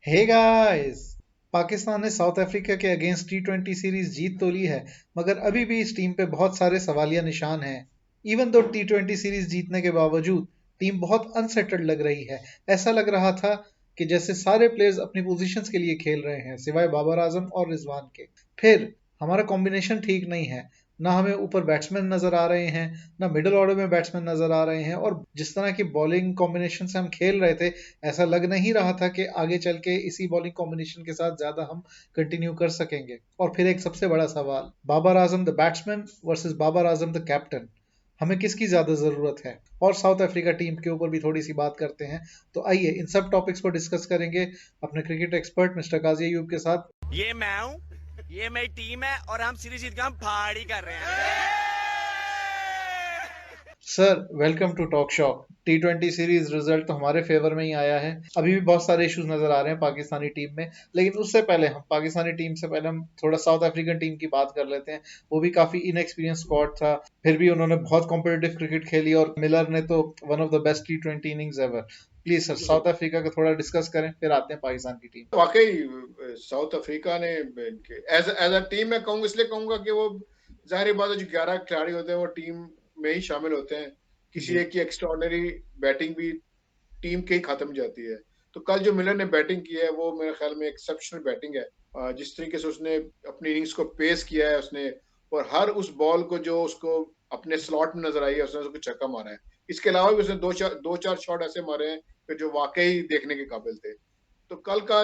हे guys. Pakistan ने South Africa के against टी20 सीरीज जीत तो ली है, मगर अभी भी इस टीम पे बहुत सारे सवालिया निशान हैं। इवन दो टी20 सीरीज जीतने के बावजूद टीम बहुत अनसेटल्ड लग रही है। ऐसा लग रहा था कि जैसे सारे प्लेयर्स अपनी पोजीशंस के लिए खेल रहे हैं, सिवाय बाबर आजम और रिजवान के। फिर हमारा कॉम्बिनेशन ठीक नहीं है। ना हमें ऊपर बैट्समैन नजर आ रहे हैं, ना मिडिल ऑर्डर में बैट्समैन नजर आ रहे हैं, और जिस तरह की बॉलिंग कॉम्बिनेशन से हम खेल रहे थे, ऐसा लग नहीं रहा था कि आगे चल के इसी बॉलिंग कॉम्बिनेशन के साथ ज्यादा हम कंटिन्यू कर सकेंगे। और फिर एक सबसे बड़ा सवाल, Babar Azam the batsman versus Babar Azam the captain, हमें किसकी ज्यादा जरूरत है? और साउथ अफ्रीका टीम के ऊपर भी थोड़ी सी बात करते हैं। तो आइए इन सब टॉपिक्स को डिस्कस करेंगे अपने क्रिकेट एक्सपर्ट मिस्टर काजी अयूब के साथ। ये मैं हूँ, ये मेरी टीम है और हम सीरीज जीत के हम फाड़ी कर रहे हैं। Sir, welcome to talk shop. टी20 सीरीज रिजल्ट तो हमारे फेवर में ही आया है। अभी भी बहुत सारे इश्यूज नजर आ रहे हैं पाकिस्तानी टीम में, लेकिन उससे पहले हम पाकिस्तानी टीम से पहले हम थोड़ा साउथ अफ्रीकन टीम की बात कर लेते हैं। वो भी काफी इनएक्सपीरियंस स्क्वाड था, फिर भी उन्होंने बहुत कॉम्पिटिटिव क्रिकेट खेली और मिलर ने तो one of the best T20 innings ever. Please sir, south Africa का थोड़ा डिस्कस करें, फिर आते हैं पाकिस्तान की टीम। वाकई साउथ अफ्रीका ने इनके एज एज अ टीम मैं कहूँगा, इसलिए कहूंगा कि वो जाहिर बात है, जो 11 खिलाड़ी होते हैं वो टीम में ही शामिल होते हैं। किसी जी। एक की एक्स्ट्राऑर्डिनरी बैटिंग भी टीम के ही खत्म जाती है। तो कल जो मिलर ने बैटिंग की है वो मेरे ख्याल में एक्सेप्शनल बैटिंग है। जिस तरीके से उसने अपनी इनिंग्स को पेस किया है उसने, और हर उस बॉल को जो उसको अपने स्लॉट में नजर आई है उसने उसको छक्का मारा है। इसके अलावा भी उसने दो चार शॉट ऐसे मारे हैं कि जो वाकई देखने के काबिल थे। तो कल का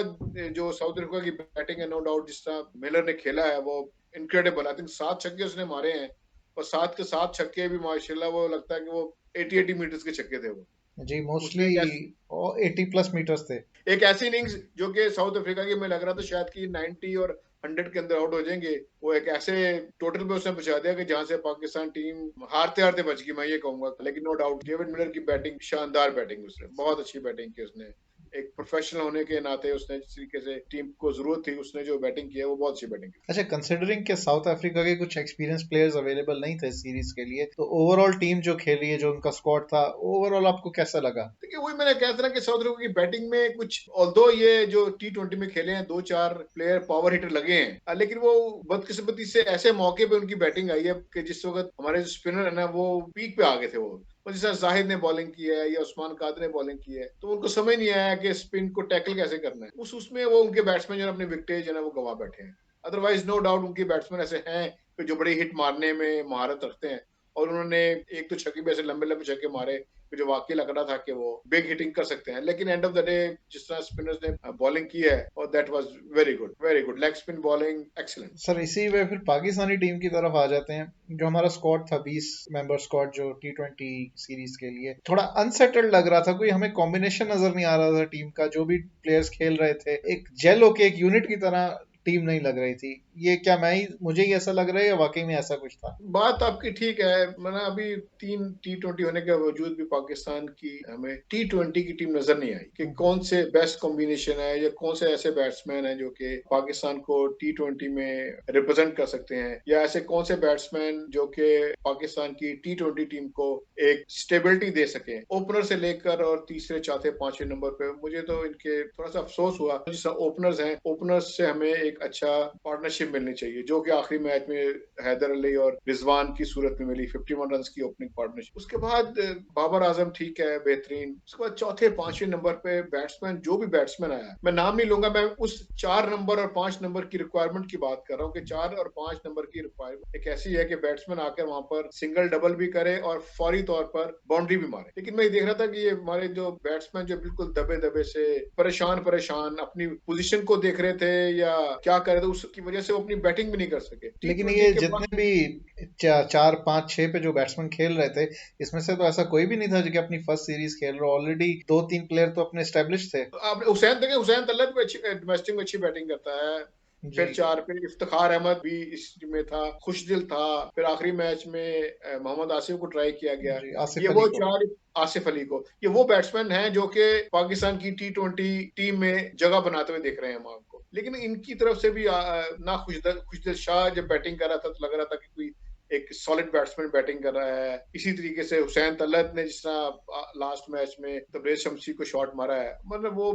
जो साउथ अफ्रीका की बैटिंग है, नो डाउट जिस तरह मिलर ने खेला है वो इनक्रेडिबल। आई थिंक 7 छक्के उसने मारे हैं, और 7 के 7 छक्के भी माशाल्लाह, वो लगता है कि वो 80 मीटर्स के छक्के थे वो। जी, मोस्टली उसने 80+ मीटर्स थे। एक ऐसी इनिंग्स जो कि साउथ अफ्रीका की, मैं लग रहा था शायद कि 90 और 100 के अंदर आउट हो जाएंगे, वो एक ऐसे टोटल पे उसने पहुंचा दिया कि जहां से पाकिस्तान टीम हारते हारते बच गई, मैं ये कहूंगा। लेकिन नो डाउट डेविड मिलर की बैटिंग शानदार बैटिंग, उसने बहुत अच्छी बैटिंग की। उसने एक प्रोफेशनल होने के नाते उसने जिस तरीके से टीम को जरूरत थी उसने जो बैटिंग की है वो बहुत अच्छी बैटिंग की। अच्छा, कंसिडरिंग कि साउथ अफ्रीका के कुछ एक्सपीरियंस प्लेयर्स अवेलेबल नहीं थे सीरीज के लिए, तो ओवरऑल टीम जो खेली है, जो उनका स्क्वाड था, ओवरऑल आपको कैसा लगा? देखिए, वही मैंने कहा था ना कि साउथ अफ्रीका की बैटिंग में कुछ, ऑल्दो ये जो T20 में खेले हैं 2-4 प्लेयर पावर हिटर लगे हैं, लेकिन वो बदकिस्मती से ऐसे मौके पे उनकी बैटिंग आई है कि जिस वक्त हमारे जो स्पिनर है ना वो पीक पे आ गए थे वो। और जैसे जाहिद ने बॉलिंग की है या उस्मान कादर ने बॉलिंग की है, तो उनको समझ नहीं आया कि स्पिन को टैकल कैसे करना है। उसमें वो उनके बैट्समैन जो है अपने विकेट जो है वो गवा बैठे हैं। अदरवाइज नो डाउट उनके बैट्समैन ऐसे हैं कि जो बड़ी हिट मारने में महारत रखते हैं, और उन्होंने एक तो छक्के भी ऐसे लंबे लंबे छक्के मारे जो वाकई लग रहा था कि वो बिग हिटिंग कर सकते हैं। लेकिन एंड ऑफ द डे जिस तरह स्पिनर्स ने बॉलिंग की है, और that was very good leg spin bowling, excellent. Sir, इसी में फिर पाकिस्तानी टीम की तरफ आ जाते हैं। जो हमारा स्क्वाड था, 20 मेंबर स्क्वाड, जो टी20 सीरीज के लिए थोड़ा अनसेटल्ड लग रहा था। कोई हमें कॉम्बिनेशन नजर नहीं आ रहा था टीम का। जो भी प्लेयर्स खेल रहे थे, एक जेल होके एक यूनिट की तरह टीम नहीं लग रही थी। ये क्या मुझे ही ऐसा लग रहा है या वाकई में ऐसा कुछ था? बात आपकी ठीक है। मैंने अभी 3 T20 होने के बावजूद भी पाकिस्तान की हमें T20 की टीम नजर नहीं आई कि कौन से बेस्ट कॉम्बिनेशन है या कौन से ऐसे बैट्समैन हैं जो कि पाकिस्तान को T20 में रिप्रेजेंट कर सकते हैं, या ऐसे कौन से बैट्समैन जो कि पाकिस्तान की T20 टीम को एक स्टेबिलिटी दे सके। ओपनर से लेकर और तीसरे चौथे पांचवें नंबर पे मुझे तो इनके थोड़ा सा अफसोस हुआ। जिस ओपनर्स हैं, ओपनर्स से हमें एक अच्छा पार्टनरशिप मिलनी चाहिए, जो कि आखिरी मैच में हैदर अली और रिजवान की सूरत में मिली, 51 रन की ओपनिंग पार्टनरशिप। उसके बाद बाबर आजम ठीक है, बेहतरीन। उसके बाद चौथे पांचवें नंबर पे बैट्समैन, जो भी बैट्समैन आया, मैं नाम नहीं लूंगा, मैं उस 4 नंबर और 5 नंबर की रिक्वायरमेंट की बात कर रहा हूँ कि 4 और 5 नंबर की रिक्वायरमेंट एक ऐसी है कि बैट्समैन आकर वहां पर सिंगल डबल भी करे और फौरी तौर पर बाउंड्री भी मारे। लेकिन मैं देख रहा था कि ये हमारे जो बैट्समैन जो बिल्कुल दबे दबे से परेशान परेशान अपनी पोजीशन को देख रहे थे या क्या कर रहे थे, उसकी वजह से वो अपनी बैटिंग भी नहीं कर सके। टी लेकिन ट्वेंटी ये के जितने बाद भी 4, 5, 6 पे जो बैट्समैन खेल रहे थे, इसमें से तो ऐसा कोई भी नहीं था जो कि अपनी फर्स्ट सीरीज खेल रहा। ऑलरेडी 2-3 प्लेयर तो अपने स्टेब्लिश थे। आपने हुसैन देखे, हुसैन तलत भी अच्छी डोमेस्टिक में अच्छी बैटिंग करता है। जी। फिर 4 पे इफ्तिखार अहमद भी इसमें था, खुशदिल था। फिर आखिरी मैच में मोहम्मद आसिफ को ट्राई किया गया। जी, आसिफ ये अली वो को। 4, आसिफ अली को, ये वो बैट्समैन हैं जो कि पाकिस्तान की T20 टीम में जगह बनाते हुए देख रहे हैं हम आपको। लेकिन इनकी तरफ से भी ना खुशदिल शाह जब बैटिंग कर रहा था तो लग रहा था कि कोई एक सॉलिड बैट्समैन बैटिंग कर रहा है। इसी तरीके से हुसैन तलत ने जिस तरह लास्ट मैच में तबरेज शमसी को शॉट मारा है, मतलब वो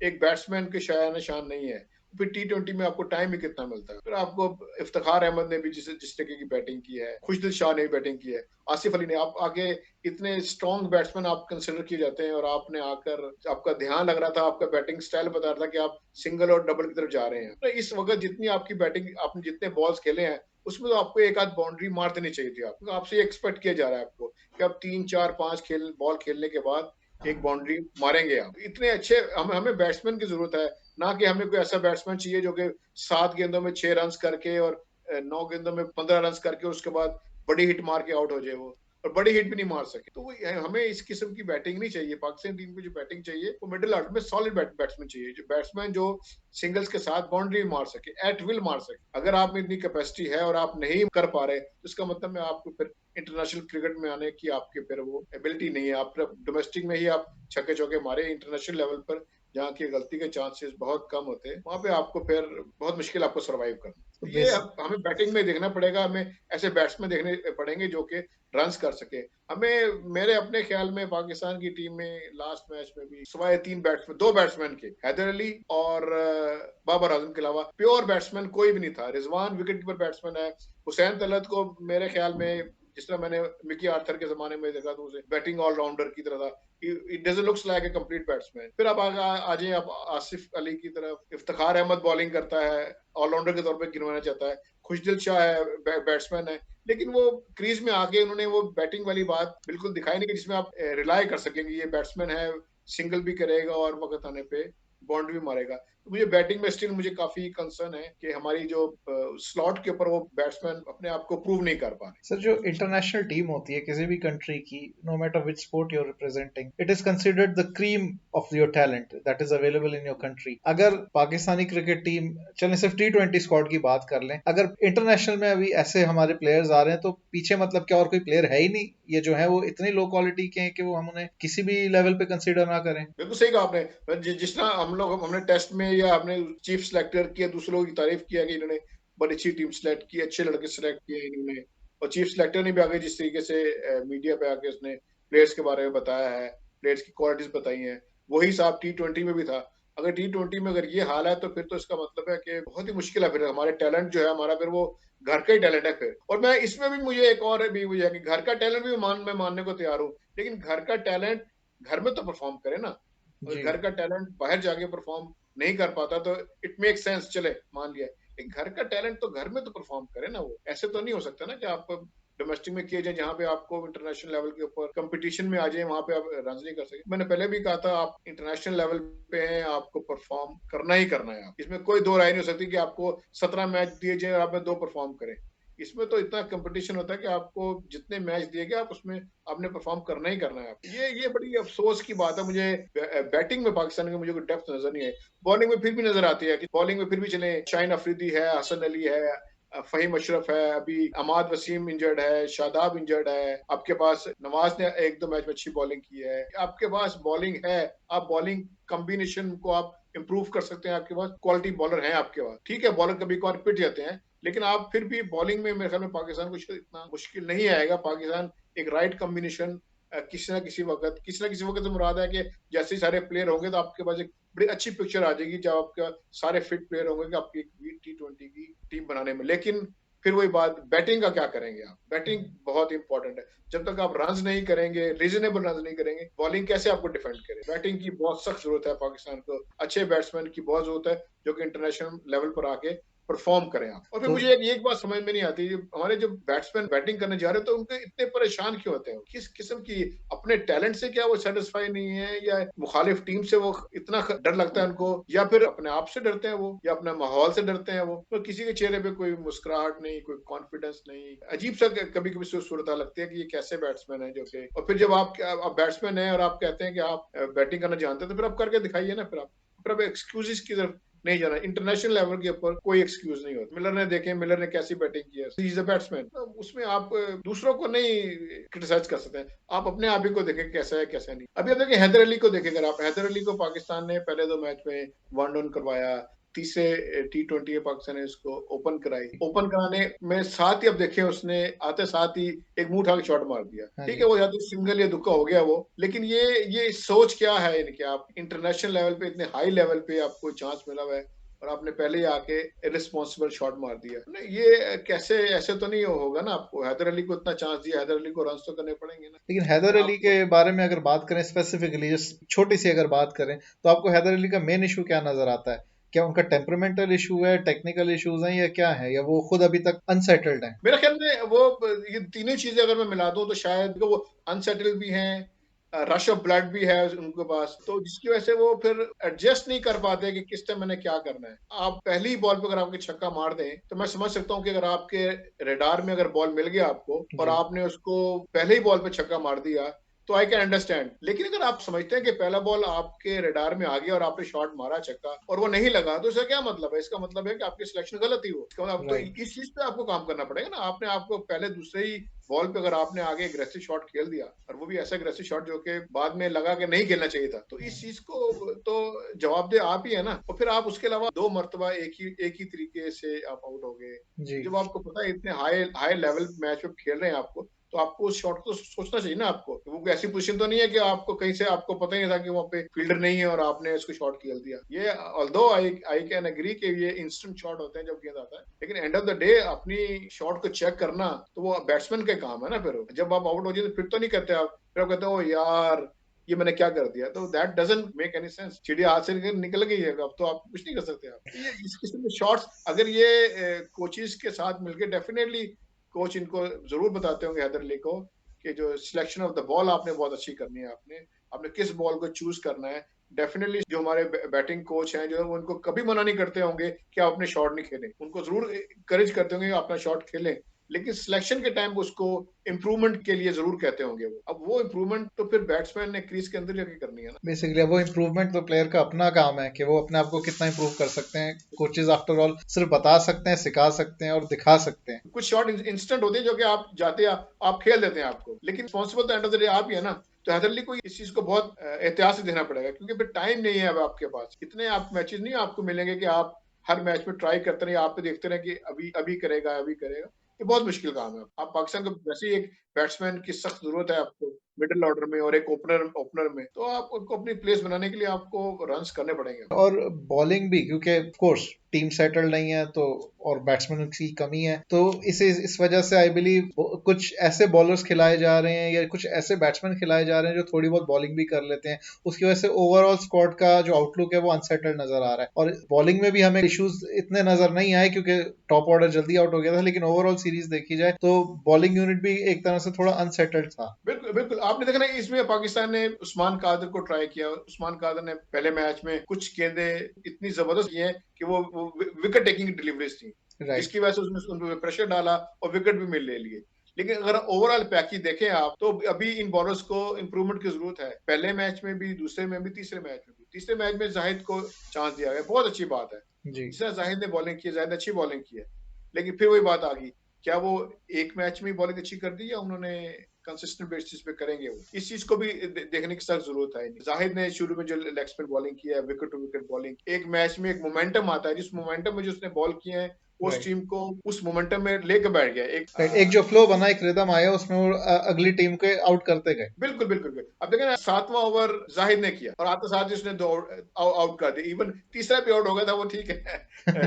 एक बैट्समैन के शाया निशान नहीं है। फिर T20 में आपको टाइम ही कितना मिलता है। फिर आपको इफ्तिखार अहमद ने भी जिस तरीके की बैटिंग की है, खुशदिल शाह ने भी बैटिंग की है, आसिफ अली ने, आप आगे इतने स्ट्रॉन्ग बैट्समैन आप कंसिडर किए जाते हैं, और आपने आकर आपका ध्यान लग रहा था, आपका बैटिंग स्टाइल बता रहा था कि आप सिंगल और डबल की तरफ जा रहे हैं। तो इस वक्त जितनी आपकी बैटिंग, आपने जितने बॉल्स खेले हैं, उसमें तो आपको एक आध बाउंड्री मार देनी चाहिए थी। आपको आपसे एक्सपेक्ट किया जा रहा है आपको कि आप 3 4 5 बॉल खेलने के बाद एक बाउंड्री मारेंगे। आप इतने अच्छे, हमें बैट्समैन की जरूरत है, ना कि हमें कोई ऐसा बैट्समैन चाहिए जो कि 7 गेंदों में 6 रन करके और 9 गेंदों में 15 रन करके उसके बाद बड़ी हिट मार के आउट हो जाए वो, और बड़ी हिट भी नहीं मार सके। तो हमें इस किस्म की बैटिंग नहीं चाहिए। पाकिस्तान टीम को जो बैटिंग चाहिए वो मिडिल ऑर्डर में सॉलिड बैट्समैन चाहिए, जो बैट्समैन जो सिंगल्स के साथ बाउंड्री मार सके, एट विल मार सके। अगर आप में इतनी कैपेसिटी है और आप नहीं कर पा रहे, तो इसका मतलब है आपको फिर इंटरनेशनल क्रिकेट में आने की आपके फिर वो एबिलिटी नहीं है। आप डोमेस्टिक में ही आप छक्के चौके मारे, इंटरनेशनल लेवल पर जहाँ की गलती के चांसेस बहुत कम होते हैं, वहां पे आपको फिर बहुत मुश्किल आपको सरवाइव करना। तो ये हमें बैटिंग में देखना पड़ेगा, हमें ऐसे बैट्समैन देखने पड़ेंगे जो कि रन्स कर सके। हमें, मेरे अपने ख्याल में पाकिस्तान की टीम में लास्ट मैच में भी सिवाय 2 बैट्समैन के, हैदर अली और बाबर आजम के अलावा प्योर बैट्समैन कोई भी नहीं था। रिजवान विकेट कीपर बैट्समैन है। हुसैन तलत को मेरे ख्याल में, जिस तरह मैंने मिकी आर्थर के जमाने में देखा, तो उसे बैटिंग ऑलराउंडर की तरह था। It doesn't looks like a complete batsman. फिर आप आ जाइए आप आसिफ अली की तरफ, इफ्तिखार अहमद बॉलिंग करता है, ऑलराउंडर के तौर पे गिनवाना चाहता है। खुशदिल शाह है, बैट्समैन है, लेकिन वो क्रीज में आके उन्होंने वो बैटिंग वाली बात बिल्कुल दिखाई नहीं कि जिसमें आप रिलाई कर सकेंगे ये बैट्समैन है, सिंगल भी करेगा और वक्त आने पे बाउंड्री भी मारेगा। तो मुझे बैटिंग में स्टिल मुझे काफी कंसर्न है कि हमारी जो स्लॉट के ऊपर वो बैट्समैन अपने आप को प्रूव नहीं कर पा रहे। सर, जो इंटरनेशनल टीम होती है किसी भी कंट्री की, no matter which sport you are representing, it is considered the cream of your talent that is available in your country. अगर पाकिस्तानी क्रिकेट टीम, चलें सिर्फ T20 स्क्वाड की बात कर लें, अगर इंटरनेशनल में अभी ऐसे हमारे प्लेयर्स आ रहे हैं तो पीछे मतलब क्या और कोई प्लेयर है ही नहीं? ये जो है वो इतनी लो क्वालिटी के हैं कि वो हम उन्हें किसी भी लेवल पे कंसिडर ना करें। बिल्कुल सही कहा आपने। जिस तरह हमने टेस्ट में या हमने चीफ सिलेक्टर किया, दूसरों की तारीफ किया कि इन्होंने बड़ी अच्छी टीम सेलेक्ट की, अच्छे लड़के सेलेक्ट किए इन्होंने, और चीफ सिलेक्टर ने भी आगे जिस तरीके से मीडिया पे आके उसने प्लेयर्स के बारे में बताया है, प्लेयर्स की क्वालिटीज बताई हैं, वही साहब T20 में भी था। अगर T20 में अगर ये हाल है तो फिर तो इसका मतलब है कि बहुत ही मुश्किल है। फिर हमारे टैलेंट जो है हमारा, फिर वो घर का ही टैलेंट है फिर। और मैं इसमें भी मुझे एक और भी मुझे है कि घर का टैलेंट भी मैं मानने को तैयार हूँ, लेकिन घर का टैलेंट घर में तो परफॉर्म करे ना। अगर जी। घर का टैलेंट बाहर जाके परफॉर्म नहीं कर पाता तो इट मेक सेंस, चले मान लिया। एक घर का टैलेंट तो घर में तो परफॉर्म करे ना। वो ऐसे तो नहीं हो सकता ना कि आप डोमेस्टिक में किए जाए, जहां पे आपको इंटरनेशनल लेवल के ऊपर कंपटीशन में आ जाए, वहां पे आप रन नहीं कर सके। मैंने पहले भी कहा था, आप इंटरनेशनल लेवल पे हैं, आपको परफॉर्म करना ही करना है। आप इसमें कोई दो राय नहीं हो सकती कि आपको 17 मैच दिए जाए और आप 2 परफॉर्म करें। इसमें तो इतना कंपटीशन होता है कि आपको जितने मैच दिए गए आप उसमें आपने परफॉर्म करना ही करना है। ये बड़ी अफसोस की बात है। मुझे बैटिंग में पाकिस्तान की मुझे कोई डेप्थ नजर नहीं आई। बॉलिंग में फिर भी नजर आती है कि बॉलिंग में फिर भी चले, शाहीन अफरीदी है, हसन अली है, फहीम अशरफ है, अभी अमाद वसीम इंजर्ड है, शादाब इंजर्ड है, आपके पास नवाज ने 1-2 मैच में अच्छी बॉलिंग की है, आपके पास बॉलिंग है, आप बॉलिंग कॉम्बिनेशन को आप इंप्रूव कर सकते हैं, आपके पास क्वालिटी बॉलर हैं आपके पास। ठीक है, बॉलर कभी कभार पिट जाते हैं, लेकिन आप फिर भी बॉलिंग में मेरे ख्याल में पाकिस्तान को इतना मुश्किल नहीं आएगा। पाकिस्तान एक राइट कॉम्बिनेशन किसी ना किसी वक्त तो मुराद है कि जैसे ही सारे प्लेयर होंगे तो आपके पास एक बड़ी अच्छी पिक्चर आ जाएगी जब आपका सारे फिट प्लेयर होंगे कि आपकी T20 की टीम बनाने में। लेकिन फिर वही बात, बैटिंग का क्या करेंगे आप? बैटिंग बहुत इंपॉर्टेंट है। जब तक आप रन नहीं करेंगे, रीजनेबल रन नहीं करेंगे, बॉलिंग कैसे आपको डिफेंड करे? बैटिंग की बहुत सख्त जरूरत है पाकिस्तान को, अच्छे बैट्समैन की बहुत जरूरत है जो कि इंटरनेशनल लेवल पर आके परफॉर्म करें आप। और फिर मुझे एक बात समझ में नहीं आती, हमारे जो बैट्समैन बैटिंग करने जा रहे हैं तो उनके इतने परेशान क्यों होते हैं? किस किस्म की, अपने टैलेंट से क्या वो सेटिस्फाई नहीं है, या मुखालिफ टीम से वो इतना डर लगता है उनको, या फिर अपने आप से डरते हैं वो, या अपने माहौल से डरते हैं वो? तो किसी के चेहरे पे कोई मुस्कुराहट नहीं, कोई कॉन्फिडेंस नहीं, अजीब सा कभी कभी सूरत लगती है कि ये कैसे बैट्समैन है जो कि। और फिर जब आप बैट्समैन है और आप कहते हैं कि आप बैटिंग करना जानते हैं, तो फिर आप करके दिखाइए ना। फिर आप एक्सक्यूजेस की तरफ नहीं जाना। इंटरनेशनल लेवल के ऊपर कोई एक्सक्यूज नहीं होता। मिलर ने देखें, मिलर ने कैसी बैटिंग की है, ही इज अ बैट्समैन। उसमें आप दूसरों को नहीं क्रिटिसाइज कर सकते हैं, आप अपने आप ही को देखें कैसा है कैसा नहीं। अभी आप देखें हैदर अली को देखें, अगर आप हैदर अली को, पाकिस्तान ने पहले 2 मैच में 1 रन करवाया, तीसरे T20 है पाकिस्तान ने इसको ओपन कराई। ओपन कराने में साथ ही अब देखें उसने आते साथ ही एक मुंह उठा के शॉट मार दिया। हाँ ठीक जी। है, वो या तो सिंगल या दुक्का हो गया वो, लेकिन ये सोच क्या है इनकी? आप इंटरनेशनल लेवल पे इतने हाई लेवल पे आपको चांस मिला हुआ है और आपने पहले ही आके इररिस्पॉन्सिबल शॉट मार दिया। नहीं, ये कैसे? ऐसे तो नहीं होगा ना। आपको हैदर अली को इतना चांस दिया, हैदर अली को रन तो करने पड़ेंगे ना। लेकिन हैदर अली आपको के बारे में अगर बात करें स्पेसिफिकली, जस्ट छोटी सी अगर बात करें, तो आपको हैदर अली का मेन इशू क्या नजर आता है? क्या उनका टेम्परामेंटल इशू है, टेक्निकल इश्यूज हैं, या क्या है, या वो खुद अभी तक अनसेटल्ड हैं? मेरे ख्याल में वो ये तीनों चीजें अगर मैं मिला दूं तो शायद वो अनसेटल्ड भी हैं, रश ऑफ ब्लड भी है उनके पास, तो जिसकी वजह से वो फिर एडजस्ट नहीं कर पाते कि किस टाइम मैंने क्या करना है। आप पहली बॉल पे अगर आपके छक्का मार दें तो मैं समझ सकता हूँ कि अगर आपके रेडार में अगर बॉल मिल गया आपको और जी। आपने उसको पहले ही बॉल पे छक्का मार दिया तो आई कैन अंडरस्टैंड। लेकिन अगर आप समझते हैं कि पहला बॉल आपके रेडार में आ गया और आपने शॉट मारा छक्का और वो नहीं लगा, तो इसका क्या मतलब है? इसका मतलब है कि आपकी सिलेक्शन गलत ही हो। इसका मतलब तो राइट। इस चीज पे आपको काम करना पड़ेगा ना। आपने आपको पहले दूसरे ही बॉल पे अगर आपने आगे एग्रेसिव शॉट खेल दिया और वो भी ऐसा एग्रेसिव शॉट जो कि बाद में लगा कि नहीं खेलना चाहिए था, तो इस चीज को तो जवाबदेह आप ही है ना। और फिर आप उसके अलावा 2 मरतबा एक ही तरीके से आप आउट हो गए। जी। जब आपको पता है इतने हाई हाई लेवल मैच में खेल रहे हैं आपको, तो आपको उस शॉट को सोचना चाहिए ना आपको। वो कोई ऐसी पोजीशन तो नहीं है कि आपको कहीं से आपको पता ही नहीं था कि वहाँ पे फील्डर नहीं है और आपने उसको शॉट खेल दिया। ये ऑल्दो आई कैन एग्री कि ये इंस्टेंट शॉट होते हैं जब गेंद आता है, लेकिन एंड ऑफ द डे अपनी शॉट को चेक करना तो वो बैट्समैन का काम है ना। फिर जब आप आउट हो जाए तो फिर तो नहीं करते आप, फिर आप कहते हो यार ये मैंने क्या कर दिया। तो that doesn't make any sense. चिड़िया हाथ से निकल गई है, अब तो आप कुछ नहीं कर सकते। आप तो ये इस किस्म के शॉट्स अगर ये कोचिज के साथ मिलकर डेफिनेटली कोच इनको जरूर बताते होंगे हैदर अली को कि जो सिलेक्शन ऑफ द बॉल आपने बहुत अच्छी करनी है। आपने आपने किस बॉल को चूज करना है। डेफिनेटली जो हमारे बैटिंग कोच हैं जो उनको कभी मना नहीं करते होंगे कि आप अपने शॉट नहीं खेलें, उनको जरूर करेज करते होंगे कि आप अपना शॉट खेलें, लेकिन सिलेक्शन के टाइम उसको इम्प्रूवमेंट के लिए जरूर कहते होंगे। वो अब वो इम्प्रूवमेंट तो फिर बैट्समैन ने क्रीज के अंदर जाके करनी है ना। बेसिकली वो इम्प्रूवमेंट तो प्लेयर का अपना काम है कि वो अपने आप को कितना इम्प्रूव कर सकते हैं। कोचेज आफ्टर ऑल सिर्फ बता सकते हैं, सिखा सकते हैं और दिखा सकते हैं। कुछ शॉट इंस्टेंट होते हैं जो कि आप जाते हैं आप खेल देते हैं आपको, लेकिन रिस्पॉन्सिबल तो एंड ऑफ द डे आप ही है ना। तो हैदर अली को इस चीज को बहुत एहतियात से देना पड़ेगा, क्योंकि फिर टाइम नहीं है अब आपके पास। इतने आप मैचेस नहीं आपको मिलेंगे कि आप हर मैच में ट्राई करते रहे, आप पे देखते रहे कि अभी अभी करेगा अभी करेगा। ये बहुत मुश्किल काम है। आप पाकिस्तान को वैसे ही एक बैट्समैन की सख्त जरूरत है आपको मिडिल ऑर्डर में और एक ओपनर में, तो आपको अपनी प्लेस बनाने के लिए आपको रन्स करने पड़ेंगे। और बॉलिंग भी, क्योंकि ऑफ कोर्स टीम सेटल नहीं है तो, और बैट्समैन की कमी है, तो इस वजह से आई बिलीव कुछ ऐसे बॉलर्स खिलाए जा रहे हैं या कुछ ऐसे बैट्समैन खिलाए जा रहे हैं जो थोड़ी बहुत बॉलिंग भी कर लेते हैं। उसकी वजह से ओवरऑल स्क्वाड का जो आउटलुक है वो अनसेटल्ड नजर आ रहा है। और बॉलिंग में भी हमें इश्यूज इतने नजर नहीं आए क्योंकि टॉप ऑर्डर जल्दी आउट हो गया था, लेकिन ओवरऑल सीरीज देखी जाए तो बॉलिंग यूनिट भी एक तरह से थोड़ा अनसेटल्ड था। बिल्कुल बिल्कुल, आपने देखा ना इसमें पाकिस्तान ने उस्मान कादर को ट्राई किया। उस्मान कादर ने पहले मैच में कुछ गेंदें इतनी जबरदस्त की हैं कि वो विकेट टेकिंग डिलीवरीज थी, राइट। जिसकी वजह से उसने उन पर प्रेशर डाला और विकेट भी मिल ले लिए। लेकिन अगर ओवरऑल पैकेज देखें आप, तो अभी इन बॉलर्स को इंप्रूवमेंट की जरूरत है। पहले मैच में भी, दूसरे में भी, तीसरे मैच में भी। तीसरे मैच में जाहिद को चांस दिया गया, बहुत अच्छी बात है। जी। जिस तरह जाहिद ने बॉलिंग की, जाहिद अच्छी बॉलिंग की है, लेकिन फिर वही बात आ गई, क्या वो एक मैच में बॉलिंग अच्छी कर दी या उन्होंने कंसिस्टेंट बेसिस पे करेंगे? वो इस चीज को भी देखने की सख्त जरूरत है। जाहिद ने शुरू में जो लेग स्पिन बॉलिंग की है, विकेट टू विकेट बॉलिंग, एक मैच में एक मोमेंटम आता है, जिस मोमेंटम में जो उसने बॉल किए हैं उस राइट। टीम को उस मोमेंटम में लेकर बैठ गया। राइट, एक जो फ्लो बना, एक रिदम आया, उसमें वो अगली टीम के आउट करते गए। बिल्कुल बिल्कुल बिल्कुल। अब देखें ना, 7वां ओवर जाहिद ने किया और आते साथ ही उसने 2 आउट कर दिया। इवन तीसरा भी आउट हो गया था, वो ठीक है,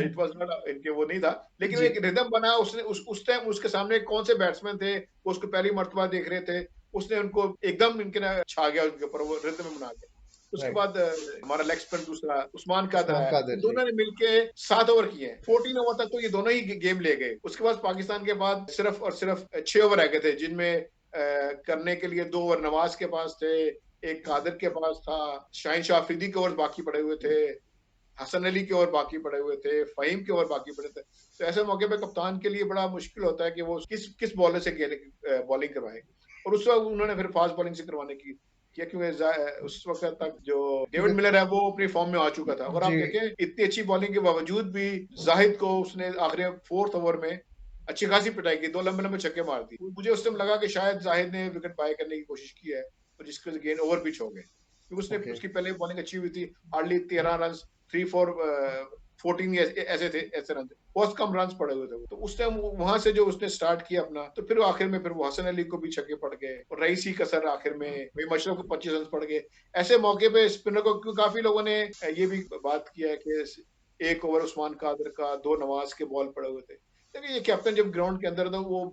इट वाज नॉट इनके वो नहीं था, लेकिन जी। एक रिदम बना। उसने उस टाइम उसके सामने कौन से बैट्समैन थे वो उसको पहली मर्तबा देख रहे थे, उसने उनको एकदम इनके ना छा गया उनके ऊपर, वो रिदम में बना के। उसके राइट। बाद हमारा लेग स्पिन दूसरा उस्मान कादर उस्मान है, कादिर इन जी। दोनों ने मिलके 7 ओवर किए हैं। 14 ओवर तक तो ये दोनों ही गेम ले गए। उसके बाद पाकिस्तान के बाद सिर्फ और सिर्फ 6 ओवर रह गए थे, जिनमें करने के लिए 2 ओवर नवाज के पास थे, एक कादिर के पास था, शाहीन शाह अफरीदी के ओवर बाकी पड़े हुए थे, हसन अली के ओवर बाकी पड़े हुए थे, फहीम के ओवर बाकी पड़े थे। तो ऐसे मौके पे कप्तान के लिए बड़ा मुश्किल होता है कि वो किस बॉलर से बॉलिंग करवाए। और उस वक्त उन्होंने फिर फास्ट बॉलिंग से करवाने की किया, क्योंकि उस वक्त तक जो डेविड मिलर है वो अपनी फॉर्म में आ चुका था। और आप जी। देखें इतनी अच्छी बॉलिंग के बावजूद भी जाहिद को उसने आखिरी 4th ओवर में अच्छी खासी पिटाई की, 2 लंबे लंबे छक्के मार दी। मुझे उस टाइम लगा कि शायद जाहिद ने विकेट बाय करने की कोशिश की है और जिसके गेंद ओवर पिच हो गए, क्योंकि उसने ओके। उसकी पहले बॉलिंग अच्छी हुई थी। हार्डली 13 रन 3-4 14 ऐसे थे, ऐसे रन थे, बहुत कम रन पड़े हुए थे। तो उस टाइम वहां से जो उसने स्टार्ट किया अपना, तो फिर आखिर में फिर वो हसन अली को भी छक्के पड़ गए और रईसी कसर आखिर में भाई मशरफ को 25 रन पड़ गए। ऐसे मौके पे स्पिनर को काफी लोगों ने ये भी बात किया है कि एक ओवर उस्मान कादर का, 2 नवाज के बॉल पड़े हुए थे। देखिए ये कैप्टन जब ग्राउंड के अंदर था वो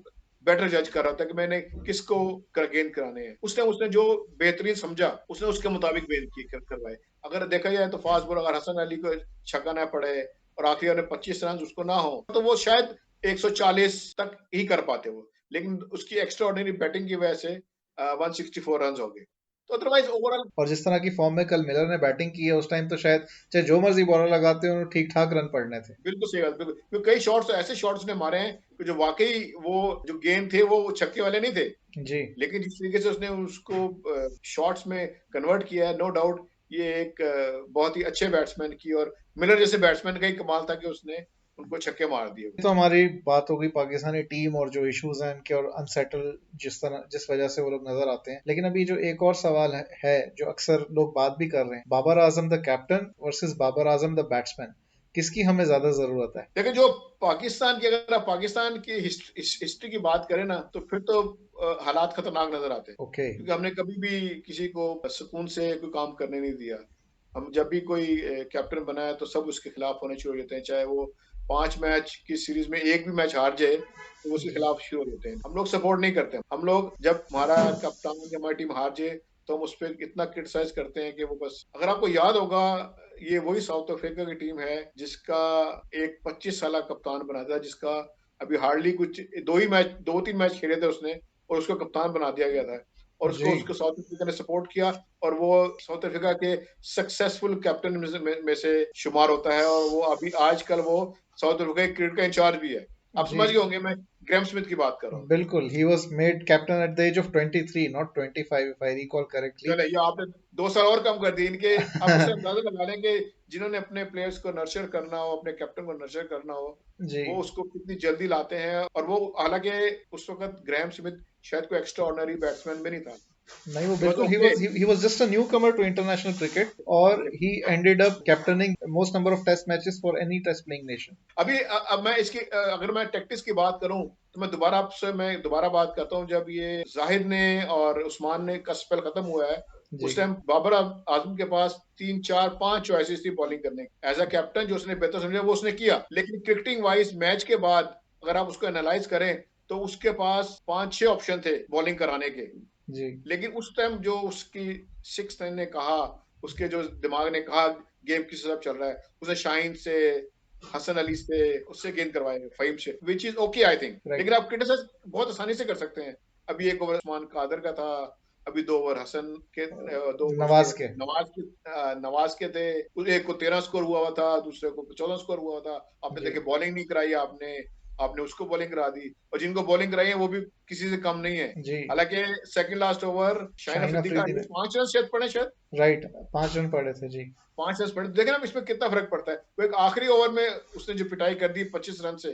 बेटर जज कर रहा था कि मैंने किसको गेंद कराने हैं। उस टाइम उसने जो बेहतरीन समझा उसने उसके मुताबिक गेंद करवाए। अगर देखा जाए तो फास्ट बॉलर अगर हसन अली को छक्का ना पड़े और आखिरी ओवर में 25 रन उसको ना हो तो वो शायद 140 तक ही कर पाते वो, लेकिन उसकी एक्स्ट्रा ऑर्डिनरी बैटिंग की वजह से 164 रन हो गए। तो अदरवाइज ओवरऑल और जिस तरह की फॉर्म में कल मिलर ने बैटिंग की है उस टाइम तो शायद चाहे जो मर्जी बॉलर लगाते हो ठीक ठाक रन पड़ने थे। बिल्कुल सही बात, बिल्कुल, क्योंकि कई शॉट्स ऐसे शॉट्स ने मारे हैं कि जो वाकई वो जो गेंद थे वो छक्के वाले नहीं थे, जी लेकिन जिस तरीके से उसने उसको शॉट्स में कन्वर्ट किया है, नो डाउट ये एक बहुत ही अच्छे बैट्समैन की और मिलर जैसे बैट्समैन का ही कमाल था कि उसने उनको छक्के मार दिए। तो हमारी बात हो गई पाकिस्तानी टीम और जो इश्यूज हैं इनके और अनसेटल जिस वजह से वो लोग नजर आते हैं। लेकिन अभी जो एक और सवाल है जो अक्सर लोग बात भी कर रहे हैं, Babar Azam the captain versus Babar Azam the batsman, किसकी हमें ज्यादा जरूरत है? देखिए जो पाकिस्तान की, अगर आप पाकिस्तान की हिस्ट्री की बात करें ना तो फिर तो हालात खतरनाक नजर आते हैं, ओके क्योंकि हमने कभी भी किसी को सुकून से कोई काम करने नहीं दिया। हम जब भी कोई कैप्टन बनाया तो सब उसके खिलाफ होने शुरू हो जाते हैं, चाहे वो 5 मैच की सीरीज में एक भी मैच हार जाए तो उसके जी खिलाफ शुरू हो जाते हैं। हम लोग सपोर्ट नहीं करते, हम लोग जब हमारा कप्तान या हमारी टीम हार जाए तो हम उस पर इतना क्रिटिसाइज करते हैं कि वो बस। अगर आपको याद होगा ये वही साउथ अफ्रीका की टीम है जिसका एक 25 साल कप्तान बना था, जिसका अभी हार्डली कुछ 2-3 मैच खेले थे उसने और उसको कप्तान बना दिया गया था और जी उसको उसको साउथ अफ्रीका ने सपोर्ट किया और वो साउथ अफ्रीका के सक्सेसफुल कैप्टन में से शुमार होता है और वो अभी आजकल वो साउथ अफ्रीका के क्रिकेट का इंचार्ज भी है। आप जी समझ गए होंगे मैं ग्रेम स्मिथ की बात कर रहा हूँ। बिल्कुल, he was made captain at the age of 23 not 25 if I recall correctly। चले ये आपने 2 साल और कम कर दिए इनके। आप उससे अंदाजा लगा लें कि जिन्होंने अपने प्लेयर्स को नर्चर करना हो, अपने कैप्टन को नर्चर करना हो, जी वो उसको कितनी जल्दी लाते हैं। और वो हालांकि उस वक्त ग्राहम स्मिथ शायद कोई एक्स्ट्रा ऑर्डिनरी बैट्समैन में नहीं था, नहीं वो ही वाज बिल्कुल okay. he was just a newcomer to international cricket और he ended up captaining most number of test matches for any test playing nation। अभी अब मैं इसकी अगर मैं टैक्टिक्स की बात करूं तो मैं दोबारा बात करता हूं। जब ये जाहिद ने और उस्मान ने का स्पेल खत्म हुआ है जी उस टाइम बाबर आजम के पास 3 4 5 चॉइसेस थी बॉलिंग करने की। एज अ कैप्टन जो उसने बेहतर समझा वो उसने किया, लेकिन क्रिकेटिंग वाइज मैच के बाद अगर आप उसको एनालाइज करें तो उसके पास 5 6 ऑप्शन थे बॉलिंग कराने के। जी लेकिन उस टाइम जो उसकी सिक्स ने कहा, उसके जो दिमाग ने कहा गेम किस तरफ चल रहा है, उसने शाहीन से, हसन अली से, उससे गेंद करवाए, फहीम से, which is okay I think. Right लेकिन आप क्रिटिसाइज बहुत आसानी से कर सकते हैं। अभी एक ओवर उस्मान कादर का था, अभी 2 ओवर हसन के, 2 ओवर उसके नवाज के नवाज के थे। एक को 13 स्कोर हुआ हुआ था, दूसरे को 14 स्कोर हुआ था। आपने जी देखे बॉलिंग नहीं कराई आपने आपने उसको बॉलिंग करा दी और जिनको बॉलिंग कराई है वो भी किसी से कम नहीं है। जी हालांकि second last over Shaheen Shaheen Afridi का अफरीदी ने 5 रन शायद पड़े, शायद राइट 5 रन पड़े थे जी 5 रन पड़े। देखे ना इसमें कितना फर्क पड़ता है। वो एक आखिरी ओवर में उसने जो पिटाई कर दी 25 रन से,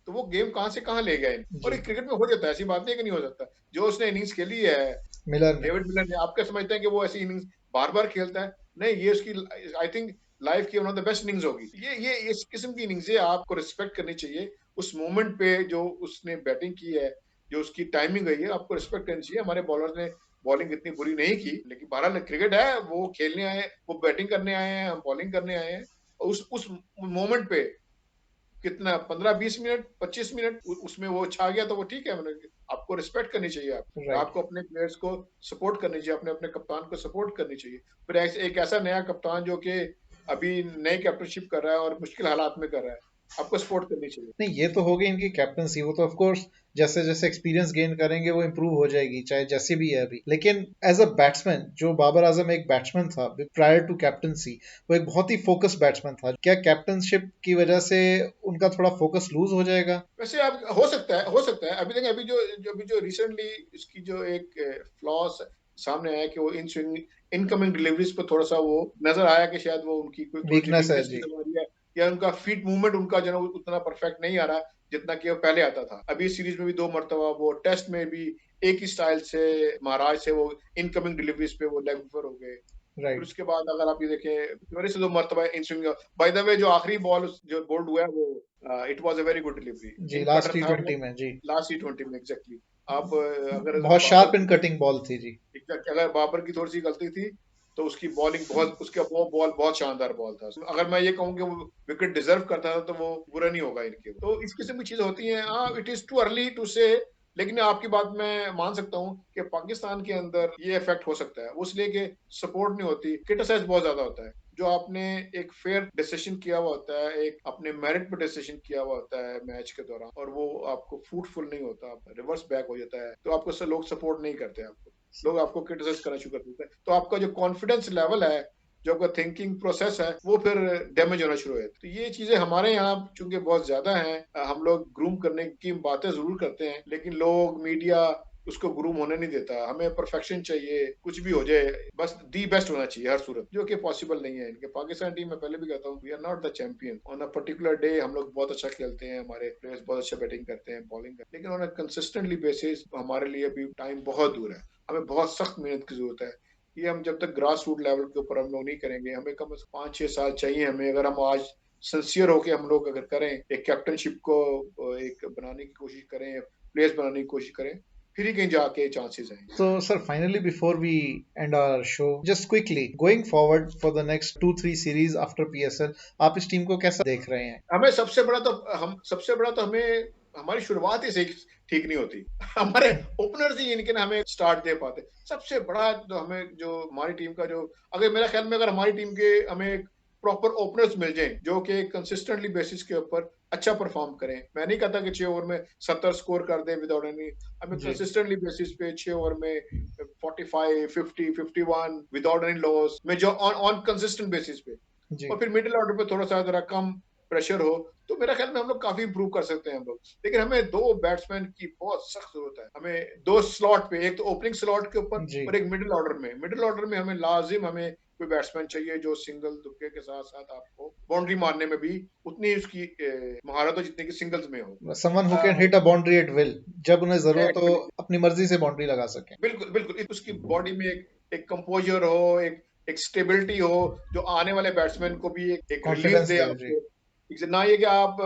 तो वो गेम कहां से कहां ले गए। और जी ये क्रिकेट में हो जाता है, ऐसी बात नहीं है कि नहीं हो सकता। जो उसने इनिंग्स खेली है मिलर ने डेविड मिलर ने, आप क्या समझते हैं कि वो ऐसी इनिंग्स बार बार खेलता है? नहीं, ये उसकी आई थिंक लाइफ की one of the best innings होगी। ये इस किस्म की इनिंग्स है, आपको रिस्पेक्ट करनी चाहिए। उस मोमेंट पे जो उसने बैटिंग की है, जो उसकी टाइमिंग है, आपको रिस्पेक्ट करनी चाहिए। हमारे बॉलर्स ने बॉलिंग इतनी बुरी नहीं की, लेकिन बहरहाल क्रिकेट है, वो खेलने आए, वो बैटिंग करने आए हैं, हम बॉलिंग करने आए हैं। उस मोमेंट पे कितना 15 20 मिनट 25 मिनट उसमें वो छा गया तो वो ठीक है। आपको रिस्पेक्ट करनी चाहिए, राइट आपको अपने प्लेयर्स को सपोर्ट करनी चाहिए, अपने अपने कप्तान को सपोर्ट करनी चाहिए। फिर एक ऐसा नया कप्तान जो कि अभी नई कैप्टनशिप कर रहा है और मुश्किल हालात में कर रहा है, आपको सपोर्ट करनी चाहिए। नहीं ये तो हो गई इनकी कैप्टनसी, वो तो ऑफ कोर्स जैसे जैसे एक्सपीरियंस गेन करेंगे वो इम्प्रूव हो जाएगी चाहे जैसी भी है अभी। लेकिन एज अ बैट्समैन जो बाबर आजम एक बैट्समैन था प्रायर टू कैप्टनसी, वो एक बहुत ही फोकस बैट्समैन था। क्या कैप्टनशिप की वजह से उनका थोड़ा फोकस लूज हो जाएगा? वैसे अब हो सकता है। अभी देखें, अभी जो रिसेंटली इसकी जो एक फ्लॉस सामने आया कि वो इन स्विंग इनकमिंग डिलीवरीज पे थोड़ा सा वो नजर आया कि शायद वो उनकी कोई थोड़ी सी वीकनेस है वीकनेस जी नजर आ रही है, या उनका फीट मूवमेंट उनका जो उतना परफेक्ट नहीं आ रहा जितना कि वो पहले आता था। अभी सीरीज में भी 2 मरतबा, वो टेस्ट में भी एक ही स्टाइल से महाराज से वो इनकमिंग डिलीवरीज पे वो लेग ओवर हो गए। फिर राइट। उसके बाद अगर आप ये देखें मेरे से 2 मरतबा in swing, by the way जो आखिरी बॉल जो बोल्ड हुआ है वो it was a very good delivery, जी, इन लास्ट कटर टी था वो, ट्वेंटी में जी। लास्ट T20 में एग्जैक्टली। आप अगर बहुत बाबर शार्प इन की कटिंग बॉल थी जी। एग्जैक्ट अगर बाबर की थोड़ी सी गलती थी तो उसकी बॉलिंग बहुत, उसका वो बॉल बहुत शानदार बॉल था। अगर मैं ये कहूँ कि वो विकेट डिजर्व करता था तो वो बुरा नहीं होगा इनके। तो इस किस्म की चीजें होती हैं। हाँ, it is too early to say, लेकिन आपकी बात मैं मान सकता हूँ कि पाकिस्तान के अंदर ये इफेक्ट हो सकता है, उसलिए कि सपोर्ट नहीं होती, क्रिटिसाइज बहुत ज्यादा होता है। जो आपने एक फेयर डिसीजन किया हुआ होता है, एक अपने मेरिट पर डिसीजन किया हुआ होता है मैच के दौरान, और वो आपको फ्रूटफुल नहीं होता, रिवर्स बैक हो जाता है, तो आपको से लोग सपोर्ट नहीं करते, आपको लोग आपको क्रिटिसाइज करना शुरू कर देते हैं, तो आपका जो कॉन्फिडेंस लेवल है, जो आपका थिंकिंग प्रोसेस है, वो फिर डैमेज होना शुरू हो जाता है। तो ये चीजें हमारे यहाँ चूंकि बहुत ज्यादा हैं, हम लोग ग्रूम करने की बातें जरूर करते हैं, लेकिन लोग, मीडिया उसको ग्रूम होने नहीं देता। हमें परफेक्शन चाहिए, कुछ भी हो जाए बस दी बेस्ट होना चाहिए हर सूरत, जो कि पॉसिबल नहीं है इनके। पाकिस्तान टीम में पहले भी कहता हूँ, we are not the champion. On a particular day हम लोग बहुत अच्छा खेलते हैं, हमारे प्लेयर्स बहुत अच्छा बैटिंग करते हैं, बॉलिंग करते हैं, लेकिन ऑन अ कंसिस्टेंटली बेसिस हमारे लिए अभी टाइम बहुत दूर है। हमें बहुत सख्त मेहनत की जरूरत है। ये हम जब तक ग्रास रूट लेवल के ऊपर हम लोग नहीं करेंगे, हमें कम से कम 5-6 साल चाहिए हमें। अगर हम आज सिंसियर होके हम लोग अगर करें, एक कैप्टनशिप को एक बनाने की कोशिश करें, प्लेयर्स बनाने की कोशिश करें, फिर ही कहीं जाके चांसेस हैं। So, sir, finally, before we end our show, just quickly, going forward for the next 2-3 series after PSL, आप इस टीम को कैसा देख रहे हैं? हमें सबसे बड़ा तो हमें हमारी शुरुआत ही सही ठीक नहीं होती। हमारे ओपनर्स ही इनके ना हमें स्टार्ट दे पाते। सबसे बड़ा तो हमें जो हमारी टीम का जो, अगर मेरा ख्याल में अगर हमारी टीम के हमें प्रॉपर ओपनर्स मिल जाएं जो कि कंसिस्टेंटली बेसिस के ऊपर अच्छा परफॉर्म करें, मैं नहीं कहता कि 6 ओवर में 70 स्कोर कर दे विदाउट एनी, हमें जी कंसिस्टेंटली बेसिस पे 6 ओवर में 45, 50, 51 विदाउट एनी लॉस में, जो ऑन कंसिस्टेंट बेसिस पे, जी और फिर मिडिल ऑर्डर पे थोड़ा सा जरा कम प्रेशर हो, तो मेरा ख्याल में हम लोग काफी इंप्रूव कर सकते हैं हम लोग। लेकिन हमें 2 बैट्समैन की बहुत सख्त जरूरत है। हमें 2 स्लॉट पे, एक तो ओपनिंग स्लॉट के ऊपर जी और एक मिडिल ऑर्डर में। मिडिल ऑर्डर में हमें लाजिम हमें कोई बैट्समैन चाहिए जो सिंगल तुक्के के साथ साथ आपको बाउंड्री मारने में भी उतनी उसकी महारत हो जितनी कि सिंगल्स में हो। Someone who can hit a boundary at will, जब उन्हें जरूरत हो Exactly, अपनी मर्जी से बाउंड्री लगा सकें। बिल्कुल बिल्कुल, उसकी बॉडी में एक कंपोजर हो, एक स्टेबिलिटी हो, जो आने वाले बैट्समैन को भी एक रिलीफ कॉन्फिडेंस दे दे जी। आपको। ना ये कि आप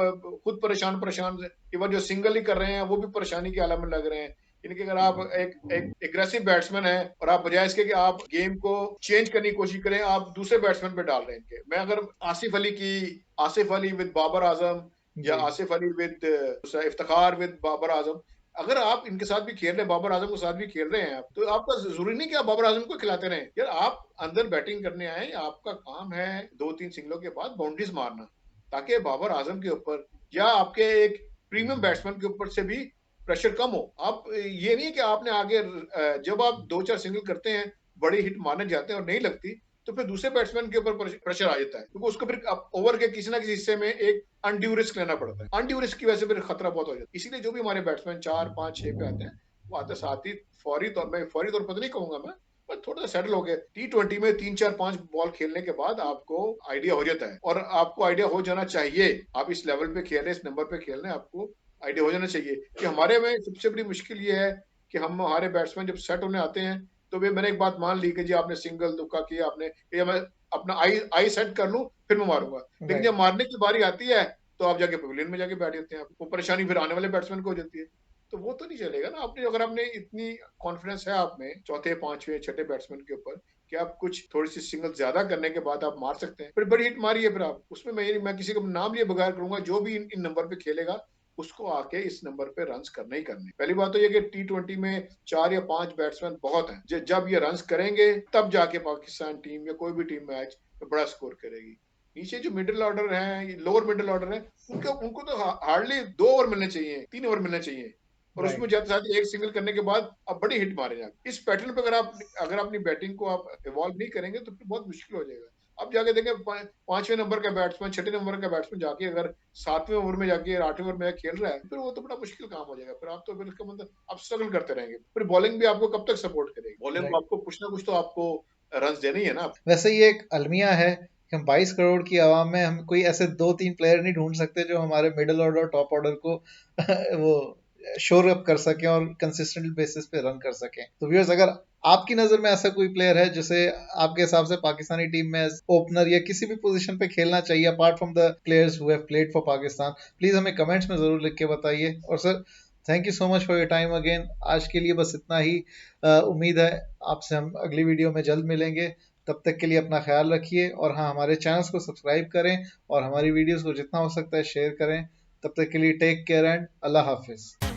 खुद परेशान परेशान, इवन जो सिंगल ही कर रहे हैं वो भी परेशानी की हालत में लग रहे हैं। इनके अगर आप एक एग्रेसिव बैट्समैन है और आप बजाय इसके कि आप गेम को चेंज करने की कोशिश करें, आप दूसरे बैट्समैन पे डाल रहे हैं इनके। मैं अगर आसिफ अली विद बाबर आजम, या जी आसिफ अली विद इफ्तिखार विद बाबर आजम, अगर आप इनके साथ भी खेल रहे हैं, बाबर आजम के साथ भी खेल रहे हैं आप, तो आपका जरूरी नहीं कि आप बाबर आजम को खिलाते रहें। यार आप अंदर बैटिंग करने आए, आपका काम है 2-3 सिंगलों के बाद बाउंड्रीज मारना, ताकि बाबर आजम के ऊपर या आपके एक प्रीमियम बैट्समैन के ऊपर से भी प्रेशर कम हो। आप ये नहीं कि आपने आगे जब आप 2-4 सिंगल करते हैं, बड़ी हिट मारने जाते हैं और नहीं लगती, तो फिर दूसरे बैट्समैन के ऊपर प्रेशर आ जाता है, क्योंकि उसको फिर ओवर के किसी ना किसी हिस्से में एक अनड्यू रिस्क लेना पड़ता है। अनड्यू रिस्क की वजह से फिर खतरा बहुत हो जाता है। इसीलिए जो भी हमारे बैट्समैन 4-5-6 पे आते हैं, वो आते साथ ही फौरी तौर पर तो नहीं कहूंगा मैं, पर थोड़ा सा सेटल हो गए। T20 में 3-4-5 बॉल खेलने के बाद आपको आइडिया हो जाता है, और आपको आइडिया हो जाना चाहिए। आप इस लेवल पे खेल रहे, इस नंबर पे खेल रहे हैं, आपको आइडिया हो जाना चाहिए कि हमारे में सबसे बड़ी मुश्किल ये है कि हम, हमारे बैट्समैन जब सेट होने आते हैं, तो वे, मैंने एक बात मान ली कि जी आपने सिंगल दुक्का किया, आपने ये, मैं अपना आई सेट कर लूं फिर मैं मारूंगा, लेकिन जब राइट। मारने की बारी आती है तो आप जाके पवेलियन में जाके बैठ जाते हैं। वो परेशानी फिर आने वाले बैट्समैन को हो जाती है। तो वो तो नहीं चलेगा ना। आपने, अगर आपने इतनी कॉन्फिडेंस है आप में चौथे, पांचवें, छठे बैट्समैन के ऊपर कि आप कुछ थोड़ी सी सिंगल ज्यादा करने के बाद आप मार सकते हैं, फिर बड़ी हिट मारी है, फिर आप उसमें, मैं किसी का नाम लिए बगैर करूंगा, जो भी इन नंबर पे खेलेगा उसको आके इस नंबर पे रन्स करने ही करने। पहली बात तो ये कि T20 में 4 या 5 बैट्समैन बहुत हैं। जब ये रन्स करेंगे तब जाके पाकिस्तान टीम या कोई भी टीम मैच में बड़ा स्कोर करेगी। नीचे जो मिडिल ऑर्डर है, लोअर मिडिल ऑर्डर है, उनको तो हार्डली 2 ओवर मिलने चाहिए, 3 ओवर मिलने चाहिए, और उसमें राइट। ज्यादा से ज्यादा एक सिंगल करने के बाद अब बड़ी हिट मारे जाए। इस पैटर्न पे अगर अपनी बैटिंग को आप इवॉल्व नहीं करेंगे तो फिर बहुत मुश्किल हो जाएगा। अब जाके देखें, 5वें नंबर का बैट्समैन, 6ठे नंबर का बैट्समैन जाके अगर 7वें ओवर में जाके 8वें ओवर में खेल रहा है, फिर वो तो बड़ा मुश्किल काम हो जाएगा। फिर आप तो, फिर इसका मतलब आप स्ट्रगल करते रहेंगे। फिर बॉलिंग भी आपको कब तक सपोर्ट करेगी? Bowling right. आपको कुछ ना कुछ तो आपको रन देने ही है ना। वैसे ये एक अलमिया है कि हम 22 करोड़ की आवाम में हम कोई ऐसे 2-3 प्लेयर नहीं ढूंढ सकते जो हमारे मिडिल ऑर्डर और टॉप ऑर्डर को वो शोर अप कर सकें और कंसिस्टेंट बेसिस पे रन कर सकें। तो व्यूअर्स, अगर आपकी नज़र में ऐसा कोई प्लेयर है जिसे आपके हिसाब से पाकिस्तानी टीम में ओपनर या किसी भी पोजीशन पे खेलना चाहिए apart from the players who have played for Pakistan, please हमें कमेंट्स में ज़रूर लिख के बताइए। और sir, thank you so much for your time again. आज के लिए बस इतना ही। उम्मीद है आपसे हम अगली वीडियो में जल्द मिलेंगे। तब तक के लिए अपना ख्याल रखिए और हाँ, हमारे चैनल्स को सब्सक्राइब करें और हमारी वीडियोस को जितना हो सकता है शेयर करें। तब तक के लिए टेक केयर एंड अल्लाह हाफिज़।